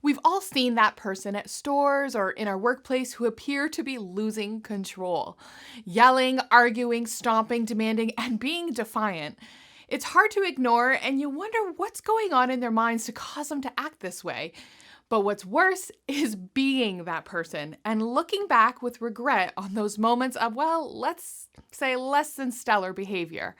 We've all seen that person at stores or in our workplace who appear to be losing control, yelling, arguing, stomping, demanding, and being defiant. It's hard to ignore, and you wonder what's going on in their minds to cause them to act this way. But what's worse is being that person and looking back with regret on those moments of, well, let's say less than stellar behavior.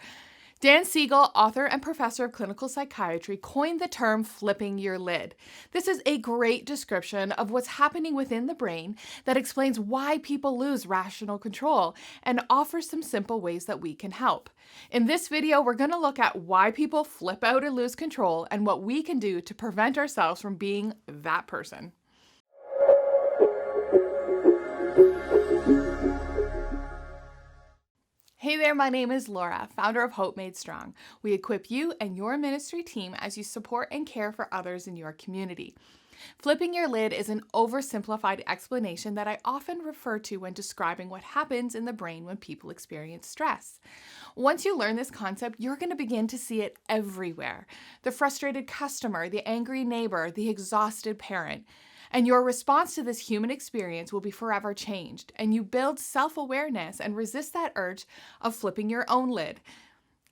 Dan Siegel, author and professor of clinical psychiatry, coined the term flipping your lid. This is a great description of what's happening within the brain that explains why people lose rational control and offers some simple ways that we can help. In this video, we're going to look at why people flip out and lose control and what we can do to prevent ourselves from being that person. Hey there, my name is Laura, founder of Hope Made Strong. We equip you and your ministry team as you support and care for others in your community. Flipping your lid is an oversimplified explanation that I often refer to when describing what happens in the brain when people experience stress. Once you learn this concept, you're going to begin to see it everywhere. The frustrated customer, the angry neighbor, the exhausted parent. And your response to this human experience will be forever changed, and you build self-awareness and resist that urge of flipping your own lid.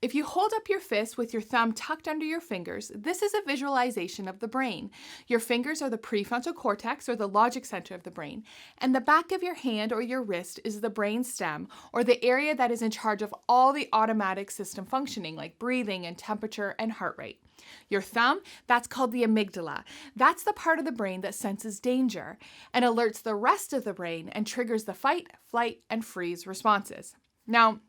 If you hold up your fist with your thumb tucked under your fingers, this is a visualization of the brain. Your fingers are the prefrontal cortex, or the logic center of the brain, and the back of your hand or your wrist is the brain stem, or the area that is in charge of all the automatic system functioning, like breathing and temperature and heart rate. Your thumb, that's called the amygdala. That's the part of the brain that senses danger and alerts the rest of the brain and triggers the fight, flight, and freeze responses. Now,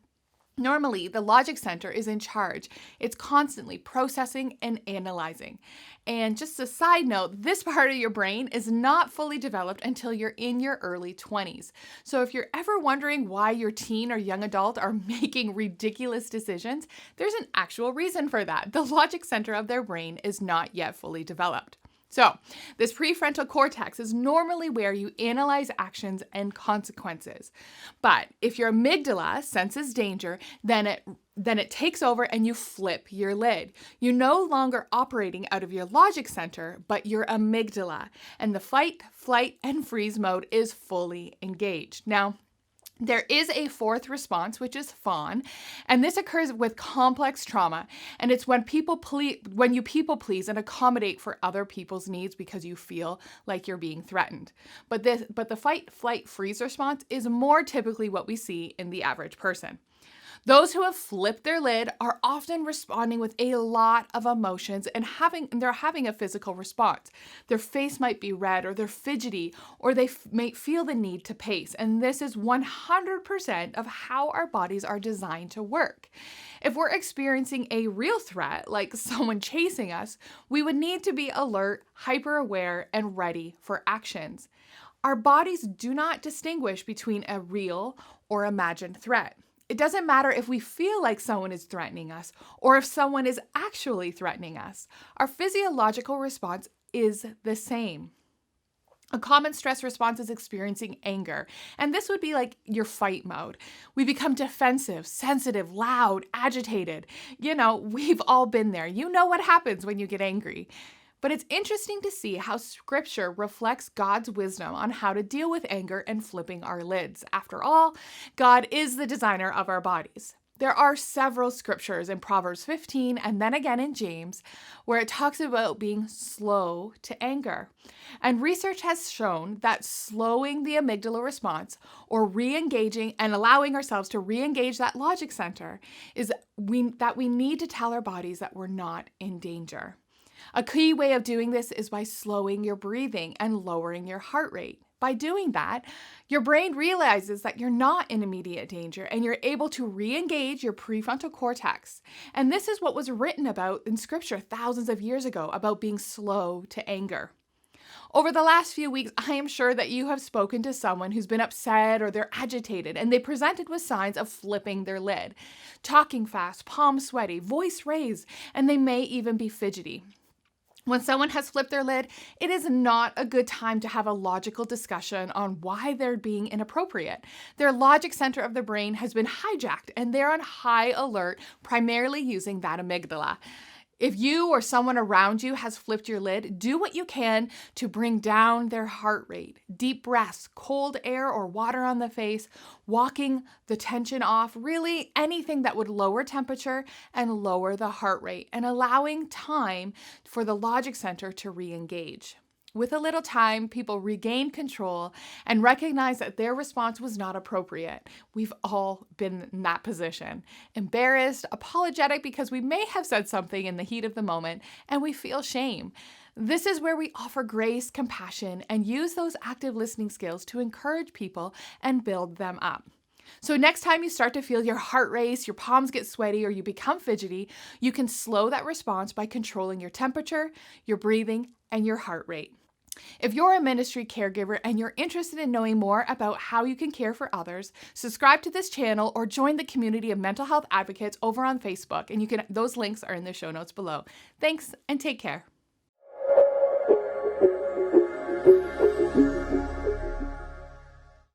normally, the logic center is in charge. It's constantly processing and analyzing. And just a side note, this part of your brain is not fully developed until you're in your early 20s. So if you're ever wondering why your teen or young adult are making ridiculous decisions, there's an actual reason for that. The logic center of their brain is not yet fully developed. So, this prefrontal cortex is normally where you analyze actions and consequences. But if your amygdala senses danger, then it takes over and you flip your lid. You're no longer operating out of your logic center, but your amygdala. And the fight, flight, and freeze mode is fully engaged. Now, there is a fourth response, which is fawn, and this occurs with complex trauma, and it's when you people please and accommodate for other people's needs because you feel like you're being threatened. But the fight, flight, freeze response is more typically what we see in the average person. Those who have flipped their lid are often responding with a lot of emotions and they're having a physical response. Their face might be red, or they're fidgety, or they may feel the need to pace. And this is 100% of how our bodies are designed to work. If we're experiencing a real threat, like someone chasing us, we would need to be alert, hyper-aware, and ready for actions. Our bodies do not distinguish between a real or imagined threat. It doesn't matter if we feel like someone is threatening us or if someone is actually threatening us. Our physiological response is the same. A common stress response is experiencing anger, and this would be like your fight mode. We become defensive, sensitive, loud, agitated. We've all been there. You know what happens when you get angry. But it's interesting to see how Scripture reflects God's wisdom on how to deal with anger and flipping our lids. After all, God is the designer of our bodies. There are several scriptures in Proverbs 15 and then again in James where it talks about being slow to anger. And research has shown that slowing the amygdala response or re-engaging and allowing ourselves to re-engage that logic center is that we need to tell our bodies that we're not in danger. A key way of doing this is by slowing your breathing and lowering your heart rate. By doing that, your brain realizes that you're not in immediate danger and you're able to re-engage your prefrontal cortex. And this is what was written about in Scripture thousands of years ago about being slow to anger. Over the last few weeks, I am sure that you have spoken to someone who's been upset or they're agitated and they presented with signs of flipping their lid, talking fast, palms sweaty, voice raised, and they may even be fidgety. When someone has flipped their lid, it is not a good time to have a logical discussion on why they're being inappropriate. Their logic center of the brain has been hijacked and they're on high alert, primarily using that amygdala. If you or someone around you has flipped your lid, do what you can to bring down their heart rate. Deep breaths, cold air or water on the face, walking the tension off, really anything that would lower temperature and lower the heart rate, and allowing time for the logic center to re-engage. With a little time, people regain control and recognize that their response was not appropriate. We've all been in that position. Embarrassed, apologetic because we may have said something in the heat of the moment, and we feel shame. This is where we offer grace, compassion, and use those active listening skills to encourage people and build them up. So next time you start to feel your heart race, your palms get sweaty, or you become fidgety, you can slow that response by controlling your temperature, your breathing, and your heart rate. If you're a ministry caregiver and you're interested in knowing more about how you can care for others, subscribe to this channel or join the community of mental health advocates over on Facebook, and those links are in the show notes below. Thanks and take care.